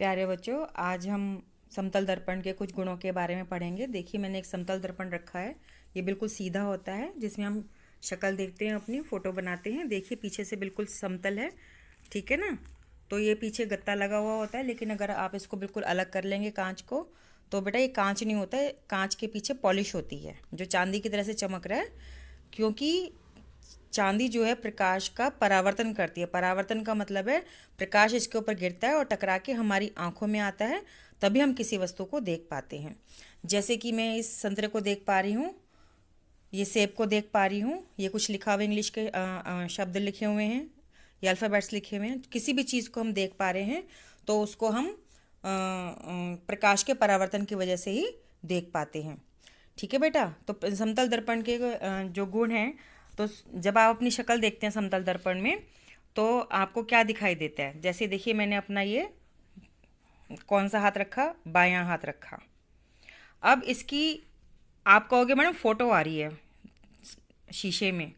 प्यारे बच्चों, आज हम समतल दर्पण के कुछ गुणों के बारे में पढ़ेंगे। देखिए, मैंने एक समतल दर्पण रखा है। ये बिल्कुल सीधा होता है, जिसमें हम शक्ल देखते हैं, अपनी फ़ोटो बनाते हैं। देखिए, पीछे से बिल्कुल समतल है, ठीक है ना। तो ये पीछे गत्ता लगा हुआ होता है, लेकिन अगर आप इसको बिल्कुल अलग कर लेंगे कांच को, तो बेटा ये कांच नहीं होता है। कांच के पीछे पॉलिश होती है, जो चांदी की तरह से चमक रहा है, क्योंकि चांदी जो है प्रकाश का परावर्तन करती है। परावर्तन का मतलब है प्रकाश इसके ऊपर गिरता है और टकरा के हमारी आंखों में आता है, तभी हम किसी वस्तु को देख पाते हैं। जैसे कि मैं इस संतरे को देख पा रही हूँ, ये सेब को देख पा रही हूँ, ये कुछ लिखा हुआ इंग्लिश के शब्द लिखे हुए हैं, ये अल्फ़ाबेट्स लिखे हुए हैं। किसी भी चीज़ को हम देख पा रहे हैं तो उसको हम प्रकाश के परावर्तन की वजह से ही देख पाते हैं। ठीक है बेटा। तो समतल दर्पण के जो गुण हैं, तो जब आप अपनी शक्ल देखते हैं समतल दर्पण में, तो आपको क्या दिखाई देता है। जैसे देखिए, मैंने अपना ये कौन सा हाथ रखा, बायां हाथ रखा। अब इसकी आप कहोगे मैडम फोटो आ रही है शीशे में,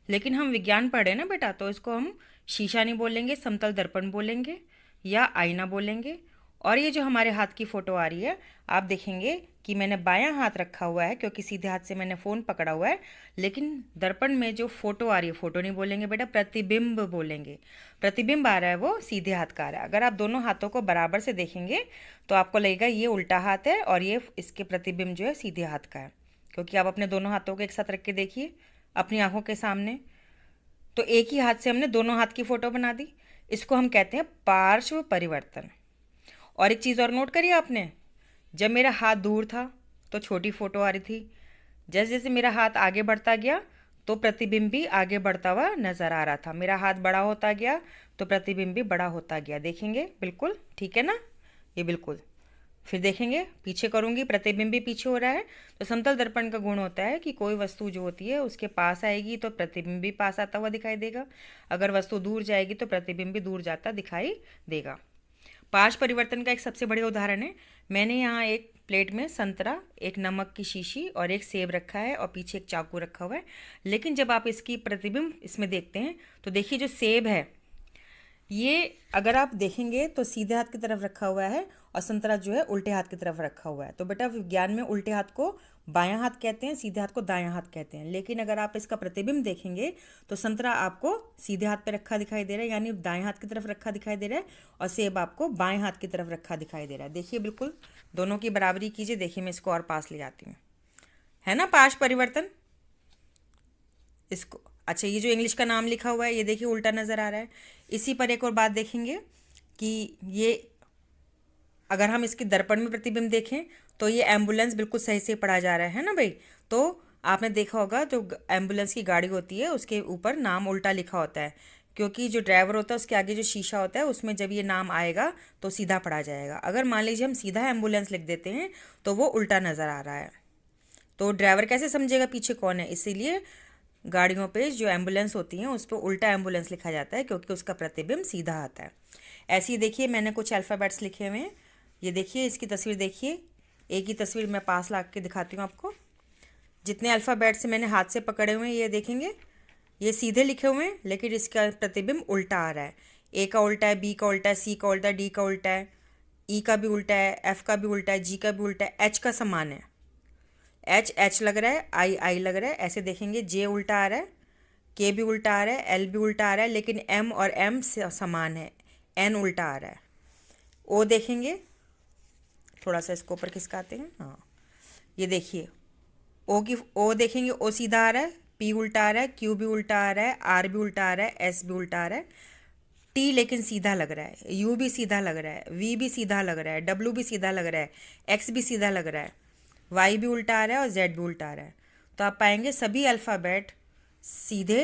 लेकिन हम विज्ञान पढ़े ना बेटा, तो इसको हम शीशा नहीं बोलेंगे, समतल दर्पण बोलेंगे या आईना बोलेंगे। और ये जो हमारे हाथ की फ़ोटो आ रही है, आप देखेंगे कि मैंने बायां हाथ रखा हुआ है, क्योंकि सीधे हाथ से मैंने फ़ोन पकड़ा हुआ है। लेकिन दर्पण में जो फ़ोटो आ रही है, फ़ोटो नहीं बोलेंगे बेटा, प्रतिबिंब बोलेंगे। प्रतिबिंब आ रहा है वो सीधे हाथ का आ रहा है। अगर आप दोनों हाथों को बराबर से देखेंगे तो आपको लगेगा ये उल्टा हाथ है और ये इसके प्रतिबिंब जो है सीधे हाथ का है। क्योंकि आप अपने दोनों हाथों को एक साथ रख के देखिए अपनी आंखों के सामने, तो एक ही हाथ से हमने दोनों हाथ की फ़ोटो बना दी। इसको हम कहते हैं पार्श्व परिवर्तन। और एक चीज़ और नोट करिए आपने, जब मेरा हाथ दूर था तो छोटी फ़ोटो आ रही थी, जैसे जैसे मेरा हाथ आगे बढ़ता गया तो प्रतिबिंब भी आगे बढ़ता हुआ नज़र आ रहा था। मेरा हाथ बड़ा होता गया तो प्रतिबिंब भी बड़ा होता गया। देखेंगे बिल्कुल ठीक है ना, ये बिल्कुल। फिर देखेंगे पीछे करूंगी, प्रतिबिंब भी पीछे हो रहा है। तो समतल दर्पण का गुण होता है कि कोई वस्तु जो होती है उसके पास आएगी तो प्रतिबिंब भी पास आता हुआ दिखाई देगा, अगर वस्तु दूर जाएगी तो प्रतिबिंब भी दूर जाता दिखाई देगा। पार्श्व परिवर्तन का एक सबसे बढ़िया उदाहरण है, मैंने यहाँ एक प्लेट में संतरा, एक नमक की शीशी और एक सेब रखा है और पीछे एक चाकू रखा हुआ है। लेकिन जब आप इसकी प्रतिबिंब इसमें देखते हैं तो देखिए, जो सेब है ये अगर आप देखेंगे तो सीधे हाथ की तरफ रखा हुआ है और संतरा जो है उल्टे हाथ की तरफ रखा हुआ है। तो बेटा, विज्ञान में उल्टे हाथ को बायां हाथ कहते हैं, सीधे हाथ को दायां हाथ कहते हैं। लेकिन अगर आप इसका प्रतिबिंब देखेंगे तो संतरा आपको सीधे हाथ पे रखा दिखाई दे रहा है, यानी दाएं हाथ की तरफ रखा दिखाई दे रहा है, और सेब आपको बाएं हाथ की तरफ रखा दिखाई दे रहा है। देखिए बिल्कुल दोनों की बराबरी कीजिए। देखिए, मैं इसको और पास ले जाती हूँ, है ना पार्श्व परिवर्तन इसको। अच्छा, ये जो इंग्लिश का नाम लिखा हुआ है ये देखिए उल्टा नज़र आ रहा है। इसी पर एक और बात देखेंगे कि ये अगर हम इसके दर्पण में प्रतिबिंब देखें तो ये एम्बुलेंस बिल्कुल सही से पढ़ा जा रहा है ना भाई। तो आपने देखा होगा, जो एम्बुलेंस की गाड़ी होती है उसके ऊपर नाम उल्टा लिखा होता है, क्योंकि जो ड्राइवर होता है उसके आगे जो शीशा होता है उसमें जब ये नाम आएगा तो सीधा पढ़ा जाएगा। अगर मान लीजिए हम सीधा एम्बुलेंस लिख देते हैं तो वो उल्टा नज़र आ रहा है, तो ड्राइवर कैसे समझेगा पीछे कौन है। इसीलिए गाड़ियों पे जो एम्बुलेंस होती हैं उस पर उल्टा एम्बुलेंस लिखा जाता है, क्योंकि उसका प्रतिबिंब सीधा आता है। ऐसे ही देखिए, मैंने कुछ अल्फ़ाबेट्स लिखे हुए हैं। ये देखिए, इसकी तस्वीर देखिए, एक ही तस्वीर मैं पास ला के दिखाती हूँ आपको। जितने अल्फ़ाबेट्स मैंने हाथ से पकड़े हुए हैं ये देखेंगे, ये सीधे लिखे हुए हैं, लेकिन इसका प्रतिबिंब उल्टा आ रहा है। ए का उल्टा है, बी का उल्टा है, सी का उल्टा है, डी का उल्टा है, ई का भी उल्टा है, एफ का भी उल्टा है, जी का भी उल्टा है, एच का समान है। एच एच लग रहा है, आई आई लग रहा है। ऐसे देखेंगे, जे उल्टा आ रहा है, के भी उल्टा आ रहा है, एल भी उल्टा आ रहा है, लेकिन एम और एम समान है। एन उल्टा आ रहा है। ओ देखेंगे, थोड़ा सा इसको ऊपर खिसकाते हैं, हाँ ये देखिए, ओ देखेंगे, ओ सीधा आ रहा है, पी उल्टा आ रहा है, क्यू भी उल्टा आ रहा है, आर भी उल्टा आ रहा है, एस भी उल्टा आ रहा है, टी लेकिन सीधा लग रहा है, यू भी सीधा लग रहा है, वी भी सीधा लग रहा है, डब्ल्यू भी सीधा लग रहा है, एक्स भी सीधा लग रहा है, वाई भी उल्टा आ रहा है और जेड भी उल्टा आ रहा है। तो आप पाएंगे सभी अल्फ़ाबेट सीधे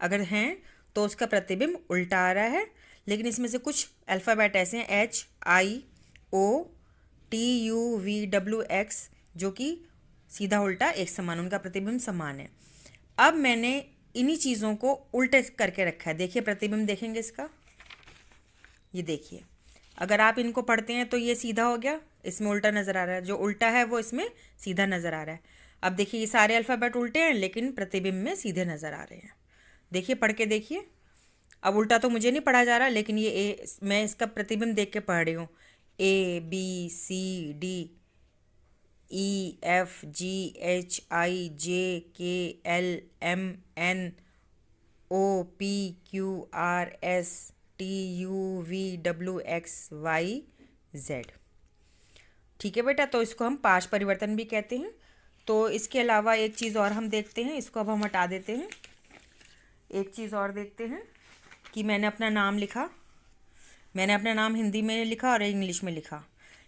अगर हैं तो उसका प्रतिबिंब उल्टा आ रहा है। लेकिन इसमें से कुछ अल्फ़ाबेट ऐसे हैं, H I O T U V W X, जो कि सीधा उल्टा एक समान, उनका प्रतिबिंब समान है। अब मैंने इन्हीं चीज़ों को उल्टे करके रखा है। देखिए प्रतिबिंब देखेंगे इसका, ये देखिए, अगर आप इनको पढ़ते हैं तो ये सीधा हो गया, इसमें उल्टा नज़र आ रहा है, जो उल्टा है वो इसमें सीधा नज़र आ रहा है। अब देखिए, ये सारे अल्फ़ाबेट उल्टे हैं लेकिन प्रतिबिंब में सीधे नज़र आ रहे हैं। देखिए पढ़ के देखिए, अब उल्टा तो मुझे नहीं पढ़ा जा रहा, लेकिन ये ए, मैं इसका प्रतिबिंब देख के पढ़ रही हूँ। ABCDHIJKLMNOPQRSTUVWXYZ। ठीक है बेटा, तो इसको हम पाश परिवर्तन भी कहते हैं। तो इसके अलावा एक चीज़ और हम देखते हैं, इसको अब हम हटा देते हैं। एक चीज़ और देखते हैं कि मैंने अपना नाम लिखा, मैंने अपना नाम हिंदी में लिखा और इंग्लिश में लिखा,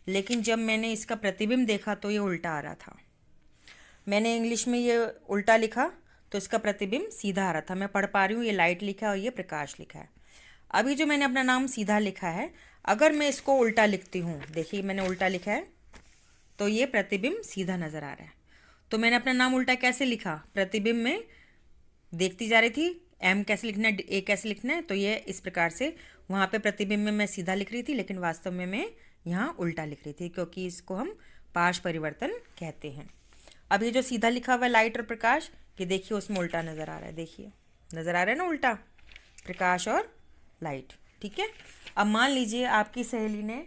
लेकिन जब मैंने इसका प्रतिबिंब देखा तो ये उल्टा आ रहा था। मैंने इंग्लिश में ये उल्टा लिखा तो इसका प्रतिबिंब सीधा आ रहा था। मैं पढ़ पा रही हूँ, ये लाइट लिखा है और ये प्रकाश लिखा है। अभी जो मैंने अपना नाम सीधा लिखा है, अगर मैं इसको उल्टा लिखती हूँ, देखिए मैंने उल्टा लिखा है तो ये प्रतिबिंब सीधा नज़र आ रहा है। तो मैंने अपना नाम उल्टा कैसे लिखा, प्रतिबिंब में देखती जा रही थी एम कैसे लिखना है, ए कैसे लिखना है, तो ये इस प्रकार से वहाँ पे प्रतिबिंब में मैं सीधा लिख रही थी, लेकिन वास्तव में मैं यहाँ उल्टा लिख रही थी, क्योंकि इसको हम पाश परिवर्तन कहते हैं। अब ये जो सीधा लिखा हुआ है लाइट और प्रकाश, ये देखिए उसमें उल्टा नज़र आ रहा है। देखिए नज़र आ रहा है ना उल्टा, प्रकाश और लाइट। ठीक है, अब मान लीजिए आपकी सहेली ने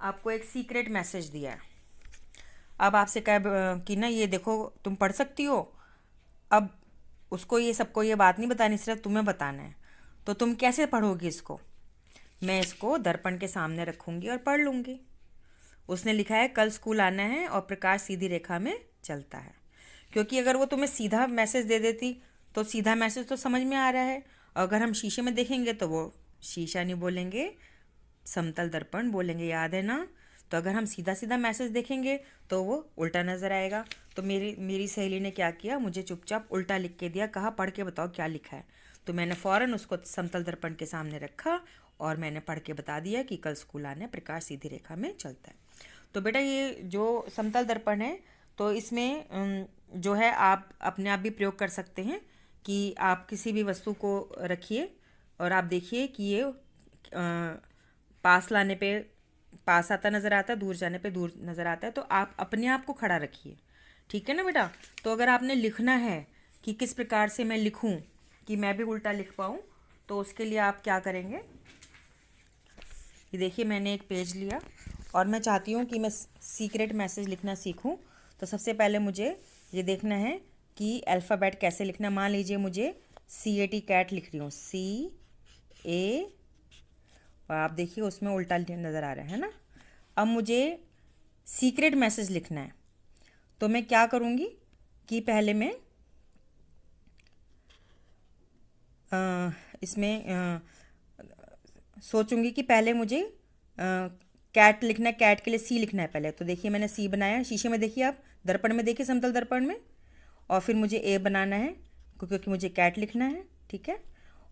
आपको एक सीक्रेट मैसेज दिया है। अब आपसे कह कि ना ये देखो तुम पढ़ सकती हो। अब उसको ये सबको ये बात नहीं बतानी, सिर्फ तुम्हें बताना है। तो तुम कैसे पढ़ोगी इसको? मैं इसको दर्पण के सामने रखूँगी और पढ़ लूँगी। उसने लिखा है कल स्कूल आना है और प्रकाश सीधी रेखा में चलता है। क्योंकि अगर वो तुम्हें सीधा मैसेज दे देती तो सीधा मैसेज तो समझ में आ रहा है, और अगर हम शीशे में देखेंगे तो वो शीशा नहीं बोलेंगे, समतल दर्पण बोलेंगे, याद है ना? तो अगर हम सीधा सीधा मैसेज देखेंगे तो वो उल्टा नज़र आएगा। तो मेरी सहेली ने क्या किया, मुझे चुपचाप उल्टा लिख के दिया, कहा पढ़ के बताओ क्या लिखा है। तो मैंने फ़ौरन उसको समतल दर्पण के सामने रखा और मैंने पढ़ के बता दिया कि कल स्कूल आने, प्रकाश सीधी रेखा में चलता है। तो बेटा ये जो समतल दर्पण है, तो इसमें जो है आप अपने आप भी प्रयोग कर सकते हैं कि आप किसी भी वस्तु को रखिए और आप देखिए कि ये पास लाने पे पास आता नज़र आता है, दूर जाने पे दूर नज़र आता है। तो आप अपने आप को खड़ा रखिए, ठीक है ना बेटा? तो अगर आपने लिखना है कि किस प्रकार से मैं लिखूं कि मैं भी उल्टा लिख पाऊं, तो उसके लिए आप क्या करेंगे, ये देखिए मैंने एक पेज लिया और मैं चाहती हूँ कि मैं सीक्रेट मैसेज लिखना सीखूँ। तो सबसे पहले मुझे ये देखना है कि अल्फ़ाबेट कैसे लिखना। मान लीजिए मुझे CAT कैट लिख रही हूँ, CA, और आप देखिए उसमें उल्टा नज़र आ रहा है ना। अब मुझे सीक्रेट मैसेज लिखना है, तो मैं क्या करूँगी कि पहले मैं इसमें सोचूंगी कि पहले मुझे कैट लिखना है, कैट के लिए C लिखना है पहले। तो देखिए मैंने C बनाया, शीशे में देखिए, आप दर्पण में देखिए, समतल दर्पण में। और फिर मुझे A बनाना है क्योंकि मुझे कैट लिखना है, ठीक है।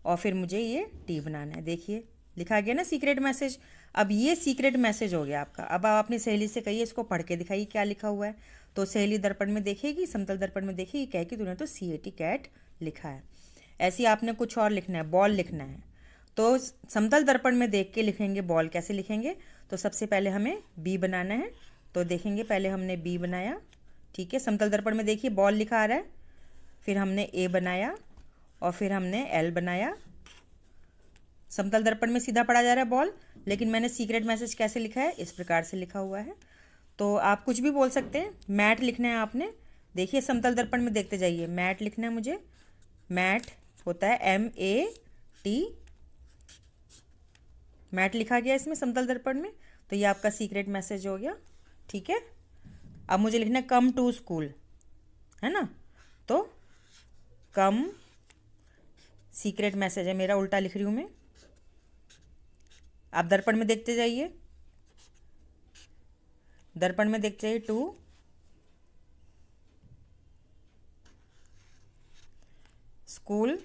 और फिर मुझे ये T बनाना है। देखिए लिखा गया ना सीक्रेट मैसेज। अब ये सीक्रेट मैसेज हो गया आपका। अब आप अपनी सहेली से कहिए इसको पढ़ के दिखाइए क्या लिखा हुआ है। तो सहेली दर्पण में देखेगी, समतल दर्पण में देखेगी, कहे कि तूने तो CAT कैट लिखा है। ऐसे ही आपने कुछ और लिखना है, बॉल लिखना है। तो समतल दर्पण में देख के लिखेंगे बॉल। कैसे लिखेंगे, तो सबसे पहले हमें B बनाना है। तो देखेंगे पहले हमने B बनाया, ठीक है। समतल दर्पण में देखिए बॉल लिखा आ रहा है, फिर हमने A बनाया और फिर हमने L बनाया। समतल दर्पण में सीधा पढ़ा जा रहा है बॉल, लेकिन मैंने सीक्रेट मैसेज कैसे लिखा है, इस प्रकार से लिखा हुआ है। तो आप कुछ भी बोल सकते हैं। मैट लिखना है आपने, देखिए समतल दर्पण में देखते जाइए, मैट लिखना है मुझे। मैट होता है MAT, मैट लिखा गया इसमें समतल दर्पण में। तो ये आपका सीक्रेट मैसेज हो गया, ठीक है। अब मुझे लिखना है कम टू स्कूल, है ना। तो कम सीक्रेट मैसेज है मेरा, उल्टा लिख रही हूँ मैं। आप दर्पण में देखते जाइए, दर्पण में देखते जाइए, टू स्कूल।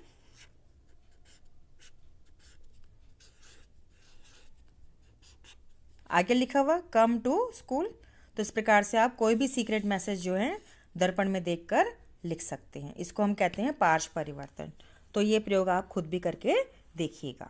आगे लिखा हुआ कम टू स्कूल। तो इस प्रकार से आप कोई भी सीक्रेट मैसेज जो है दर्पण में देखकर लिख सकते हैं। इसको हम कहते हैं पार्श्व परिवर्तन। तो ये प्रयोग आप खुद भी करके देखिएगा।